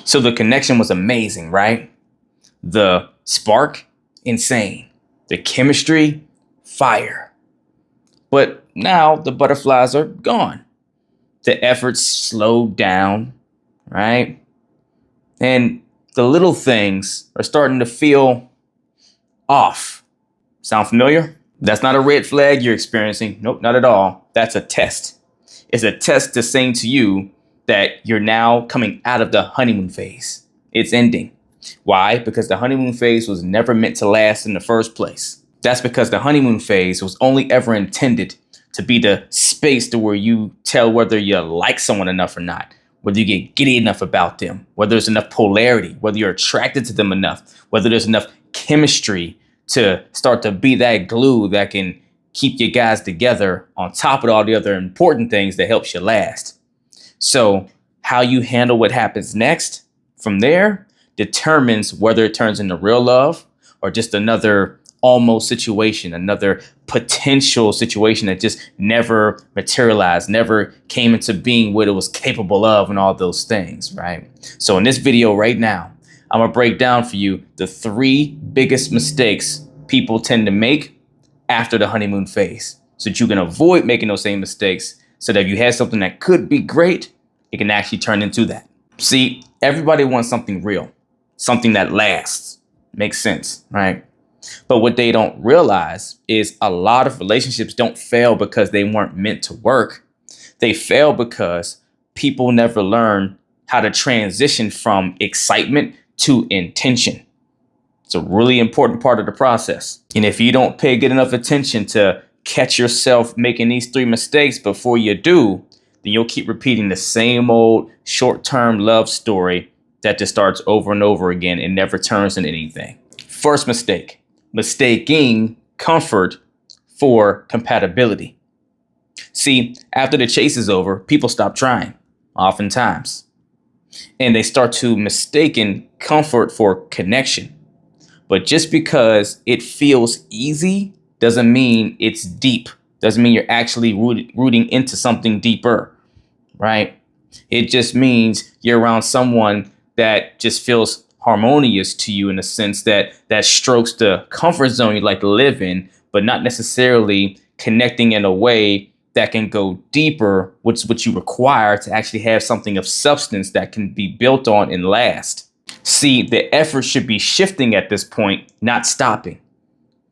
So the connection was amazing, right? The spark, insane. The chemistry, fire. But now the butterflies are gone. The efforts slowed down, right? And the little things are starting to feel off. Sound familiar? That's not a red flag you're experiencing. Nope, not at all. That's a test. It's a test to saying to you that you're now coming out of the honeymoon phase. It's ending. Why? Because the honeymoon phase was never meant to last in the first place. That's because the honeymoon phase was only ever intended to be the space to where you tell whether you like someone enough or not, whether you get giddy enough about them, whether there's enough polarity, whether you're attracted to them enough, whether there's enough chemistry to start to be that glue that can keep you guys together on top of all the other important things that helps you last. So how you handle what happens next from there determines whether it turns into real love or just another almost situation, another potential situation that just never materialized, never came into being what it was capable of and all those things, right? So in this video right now, I'm gonna break down for you the 3 biggest mistakes people tend to make after the honeymoon phase so that you can avoid making those same mistakes, so that if you have something that could be great, it can actually turn into that. See, everybody wants something real, something that lasts. Makes sense, right? But what they don't realize is a lot of relationships don't fail because they weren't meant to work. They fail because people never learn how to transition from excitement to intention. It's a really important part of the process. And if you don't pay good enough attention to catch yourself making these 3 mistakes before you do, then you'll keep repeating the same old short-term love story that just starts over and over again and never turns into anything. First mistake, mistaking comfort for compatibility. See, after the chase is over, people stop trying, oftentimes. And they start to mistaken comfort for connection. But just because it feels easy doesn't mean it's deep. Doesn't mean you're actually rooting into something deeper, right? It just means you're around someone that just feels harmonious to you in the sense that strokes the comfort zone you like to live in, but not necessarily connecting in a way that can go deeper, which is what you require to actually have something of substance that can be built on and last. See, the effort should be shifting at this point, not stopping,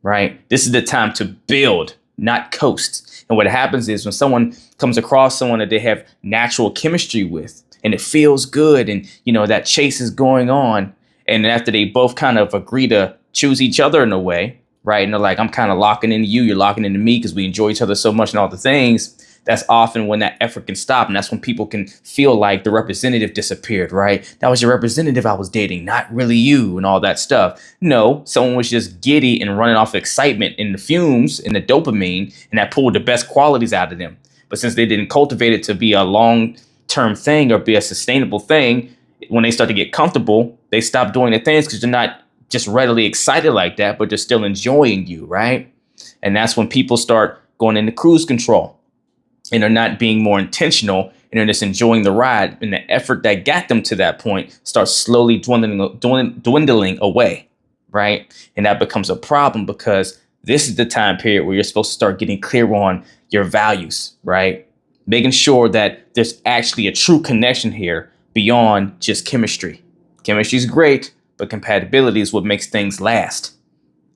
right? This is the time to build, not coast. And what happens is when someone comes across someone that they have natural chemistry with, and it feels good, and that chase is going on, and after they both kind of agree to choose each other in a way, right? And they're like, I'm kind of locking into you, you're locking into me because we enjoy each other so much and all the things. That's often when that effort can stop. And that's when people can feel like the representative disappeared, right? That was your representative I was dating, not really you, and all that stuff. No, someone was just giddy and running off excitement in the fumes and the dopamine, and that pulled the best qualities out of them. But since they didn't cultivate it to be a long-term thing or be a sustainable thing, when they start to get comfortable, they stop doing the things because they're not just readily excited like that, but they're still enjoying you, right? And that's when people start going into cruise control. And they're not being more intentional, and they're just enjoying the ride. And the effort that got them to that point starts slowly dwindling away, right? And that becomes a problem because this is the time period where you're supposed to start getting clear on your values, right? Making sure that there's actually a true connection here beyond just chemistry. Chemistry is great, but compatibility is what makes things last.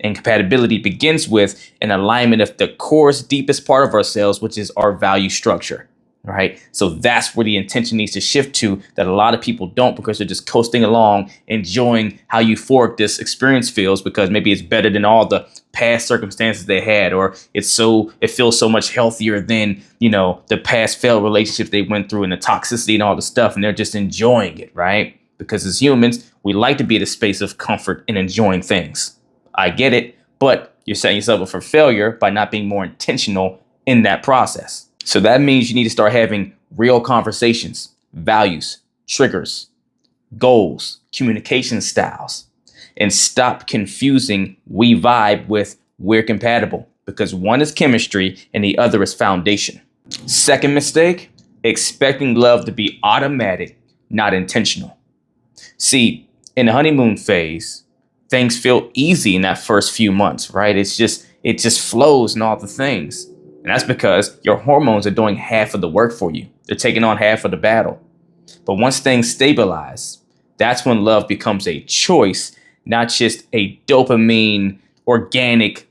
And compatibility begins with an alignment of the core's deepest part of ourselves, which is our value structure, right? So that's where the intention needs to shift to, that a lot of people don't, because they're just coasting along, enjoying how euphoric this experience feels, because maybe it's better than all the past circumstances they had, or it feels so much healthier than, the past failed relationships they went through and the toxicity and all the stuff. And they're just enjoying it, right? Because as humans, we like to be in a space of comfort and enjoying things. I get it, but you're setting yourself up for failure by not being more intentional in that process. So that means you need to start having real conversations, values, triggers, goals, communication styles, and stop confusing we vibe with we're compatible, because one is chemistry and the other is foundation. Second mistake, expecting love to be automatic, not intentional. See, in the honeymoon phase, things feel easy in that first few months, right? It just flows and all the things. And that's because your hormones are doing half of the work for you. They're taking on half of the battle. But once things stabilize, that's when love becomes a choice, not just a dopamine, organic,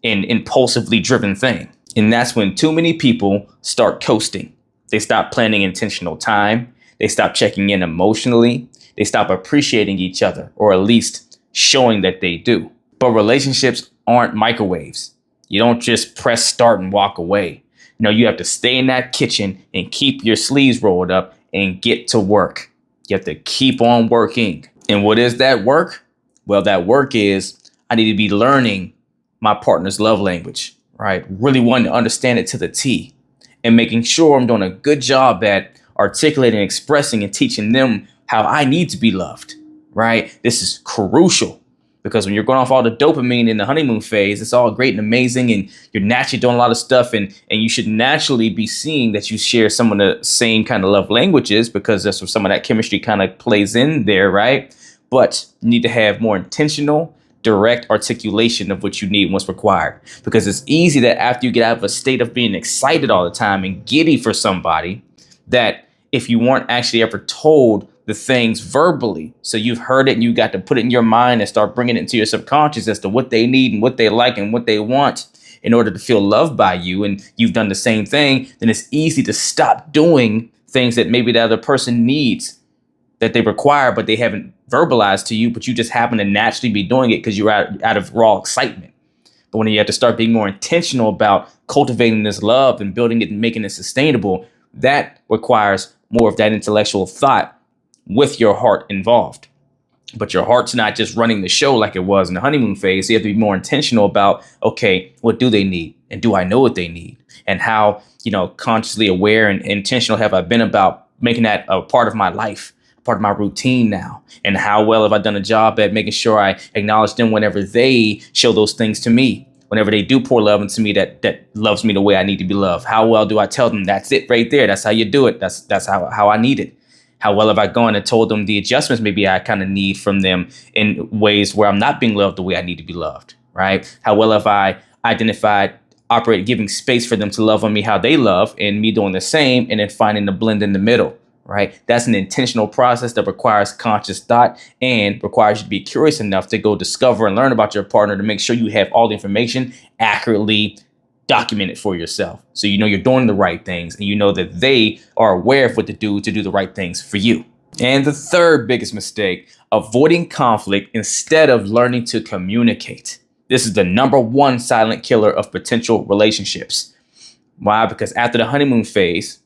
and impulsively driven thing. And that's when too many people start coasting. They stop planning intentional time. They stop checking in emotionally. They stop appreciating each other, or at least showing that they do. But relationships aren't microwaves. You don't just press start and walk away. No, you have to stay in that kitchen and keep your sleeves rolled up and get to work. You have to keep on working. And what is that work? Well, that work is I need to be learning my partner's love language, right? Really wanting to understand it to the T and making sure I'm doing a good job at articulating, expressing, and teaching them how I need to be loved, right? This is crucial because when you're going off all the dopamine in the honeymoon phase, it's all great and amazing, and you're naturally doing a lot of stuff, and you should naturally be seeing that you share some of the same kind of love languages because that's where some of that chemistry kind of plays in there, right? But you need to have more intentional, direct articulation of what you need and what's required, because it's easy that after you get out of a state of being excited all the time and giddy for somebody, that if you weren't actually ever told the things verbally, so you've heard it and you got to put it in your mind and start bringing it into your subconscious as to what they need and what they like and what they want in order to feel loved by you, and you've done the same thing, then it's easy to stop doing things that maybe the other person needs, that they require, but they haven't verbalized to you, but you just happen to naturally be doing it because you're out of raw excitement. But when you have to start being more intentional about cultivating this love and building it and making it sustainable, that requires more of that intellectual thought with your heart involved. But your heart's not just running the show like it was in the honeymoon phase. So you have to be more intentional about, okay, what do they need? And do I know what they need? And how, consciously aware and intentional have I been about making that a part of my life, part of my routine now? And how well have I done a job at making sure I acknowledge them whenever they show those things to me? Whenever they do pour love into me that loves me the way I need to be loved? How well do I tell them that's it right there? That's how you do it. That's how I need it. How well have I gone and told them the adjustments maybe I kind of need from them in ways where I'm not being loved the way I need to be loved, right? How well have I identified, operated, giving space for them to love on me how they love, and me doing the same, and then finding the blend in the middle, right? That's an intentional process that requires conscious thought and requires you to be curious enough to go discover and learn about your partner to make sure you have all the information accurately document it for yourself. So you know you're doing the right things and you know that they are aware of what to do the right things for you. And the third biggest mistake, avoiding conflict instead of learning to communicate. This is the number one silent killer of potential relationships. Why? Because after the honeymoon phase,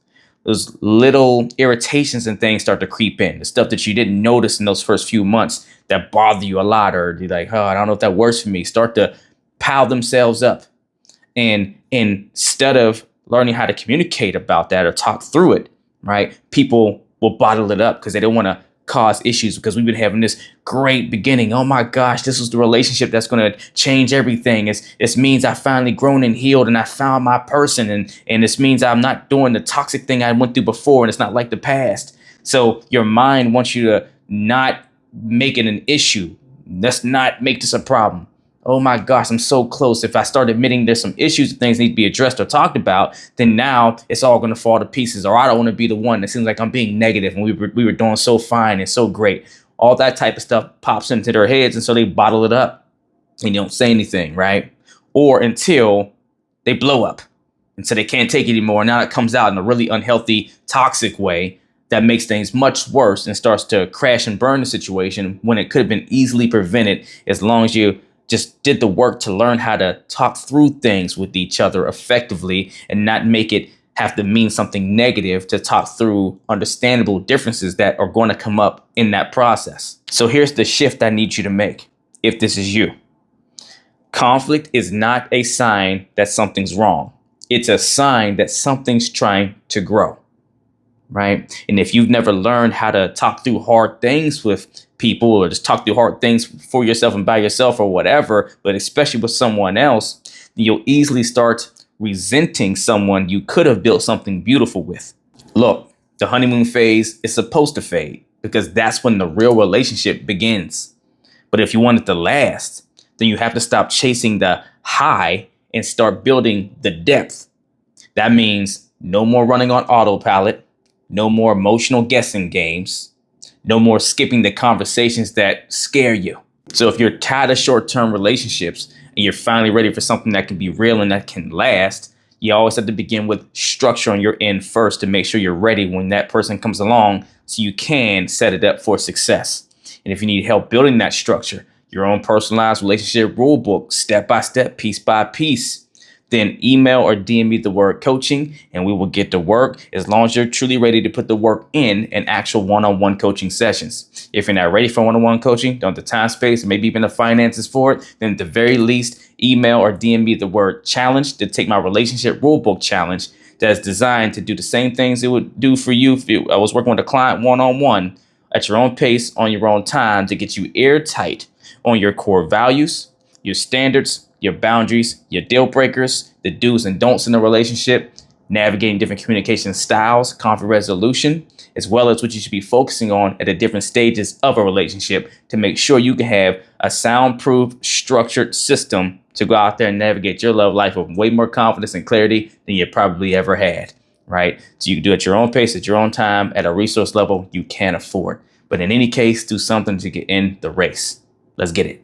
those little irritations and things start to creep in. The stuff that you didn't notice in those first few months that bother you a lot, or you're like, oh, I don't know if that works for me, start to pile themselves up. And instead of learning how to communicate about that or talk through it, right, people will bottle it up because they don't want to cause issues, because we've been having this great beginning. Oh my gosh, this was the relationship that's going to change everything. It means I finally grown and healed and I found my person. And this means I'm not doing the toxic thing I went through before, and it's not like the past. So your mind wants you to not make it an issue. Let's not make this a problem. Oh my gosh, I'm so close. If I start admitting there's some issues and things need to be addressed or talked about, then now it's all going to fall to pieces. Or I don't want to be the one that seems like I'm being negative and we were doing so fine and so great. All that type of stuff pops into their heads, and so they bottle it up and you don't say anything, right? Or until they blow up and so they can't take it anymore. Now it comes out in a really unhealthy, toxic way that makes things much worse and starts to crash and burn the situation when it could have been easily prevented as long as you just did the work to learn how to talk through things with each other effectively and not make it have to mean something negative to talk through understandable differences that are going to come up in that process. So here's the shift I need you to make if this is you. Conflict is not a sign that something's wrong. It's a sign that something's trying to grow, right? And if you've never learned how to talk through hard things with people, or just talk through hard things for yourself and by yourself or whatever, but especially with someone else, you'll easily start resenting someone you could have built something beautiful with. Look, the honeymoon phase is supposed to fade. because that's when the real relationship begins. But if you want it to last, then you have to stop chasing the high and start building the depth. That means no more running on autopilot, no more emotional guessing games, no more skipping the conversations that scare you. So if you're tired of short-term relationships and you're finally ready for something that can be real and that can last, you always have to begin with structure on your end first to make sure you're ready when that person comes along so you can set it up for success. And if you need help building that structure, your own personalized relationship rule book, step by step, piece by piece, then email or DM me the word coaching and we will get to work as long as you're truly ready to put the work in actual one-on-one coaching sessions. If you're not ready for one-on-one coaching, don't have the time, space, maybe even the finances for it, then at the very least, email or DM me the word challenge to take my relationship rulebook challenge that's designed to do the same things it would do for you if I was working with a client one-on-one at your own pace, on your own time, to get you airtight on your core values, your standards, your boundaries, your deal breakers, the do's and don'ts in the relationship, navigating different communication styles, conflict resolution, as well as what you should be focusing on at the different stages of a relationship to make sure you can have a soundproof, structured system to go out there and navigate your love life with way more confidence and clarity than you probably ever had, right? So you can do it at your own pace, at your own time, at a resource level you can't afford. But in any case, do something to get in the race. Let's get it.